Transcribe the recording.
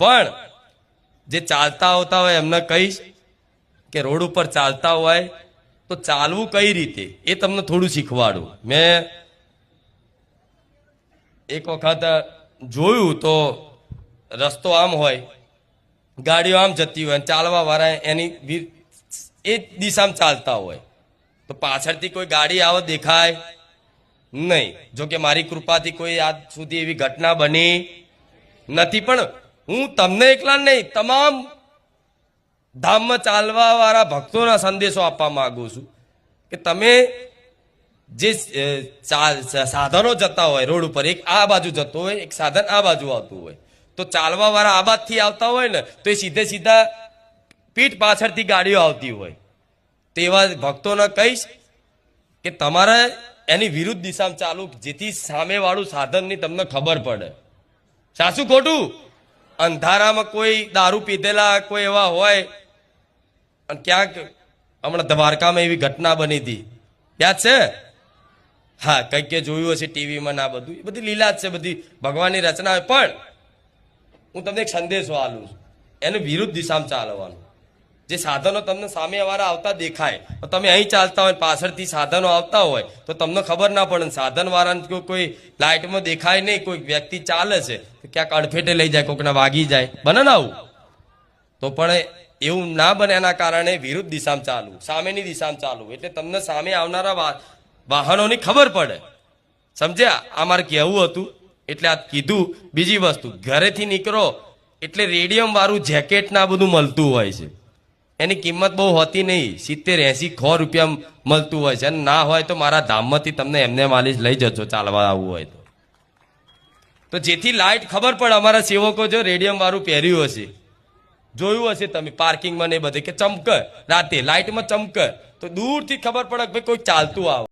પણ જે ચાલતા આવતા હોય એમને કહીશ કે રોડ ઉપર ચાલતા હોય તો ચાલવું કઈ રીતે એ તમને થોડું શીખવાડું. મેં એક વખત જોયું તો રસ્તો આમ હોય, ગાડીઓ આમ જતી હોય, ચાલવા વાળા એની એ દિશામાં ચાલતા હોય, તો પાછળથી કોઈ ગાડી આવે દેખાય નહીં. જો કે મારી કૃપાથી કોઈ આજ સુધી એવી ઘટના બની નથી. પણ હું તમને એકલા નહીં, તમામ ધામમાં ચાલવા વાળા ભક્તોના સંદેશો આપવા માંગુ છું કે તમે જે સાધનો જતા હોય રોડ ઉપર, એક આ બાજુ જતો હોય, એક સાધન આ બાજુ આવતું હોય, તો ચાલવા વાળા આ બાજુથી આવતા હોય ને તો એ સીધે સીધા પીઠ પાછળથી ગાડીઓ આવતી હોય. તેવા ભક્તોને કહીશ કે તમારે એની વિરુદ્ધ દિશામાં ચાલુ, જેથી સામેવાળું સાધનની તમને ખબર પડે. સાચું ખોટું? અંધારામાં કોઈ દારૂ પીધેલા કોઈ એવા હોય, અને ક્યાંક હમણાં દ્વારકામાં એવી ઘટના બની હતી, યાદ છે? હા, કંઈક કે જોયું હશે ટીવીમાં. ના, બધું એ બધી લીલા જ છે, બધી ભગવાનની રચના હોય. પણ હું તમને એક સંદેશો આલું છું, એની વિરુદ્ધ દિશામાં ચાલવાનું. જે સાધનો તમને સામેવાળા આવતા દેખાય, તો તમે અહીં ચાલતા હોય, પાછળથી સાધનો આવતા હોય તો તમને ખબર ના પડે. સાધન વાળાને કોઈ લાઇટમાં દેખાય નહીં, કોઈ વ્યક્તિ ચાલે છે તો ક્યાંક અડફેટે લઈ જાય, કોઈકને વાગી જાય, બને ને આવું? તો પણ એવું ના બને, એના કારણે વિરુદ્ધ દિશામાં ચાલવું, સામેની દિશામાં ચાલવું, એટલે તમને સામે આવનારા વાહનોની ખબર પડે. સમજ્યા? આ મારે કહેવું હતું એટલે આ કીધું. બીજી વસ્તુ, ઘરેથી નીકળો એટલે રેડિયમ વાળું જેકેટ ના બધું મળતું હોય છે. એની કિંમત બહુ હોતી નહીં, 70-80 રૂપિયા મળતું હોય છે. અને ના હોય તો મારા ધામમાંથી તમને એમને માલિશ લઈ જજો, ચાલવા આવવું હોય તો જેથી લાઇટ ખબર પડે. અમારા સેવકો જો રેડિયમ વાળું પહેર્યું હશે, જોયું હશે તમે પાર્કિંગમાં ને બધે, કે ચમકે રાતે લાઇટમાં ચમકે તો દૂરથી ખબર પડે કે ભાઈ કોઈ ચાલતું આવે.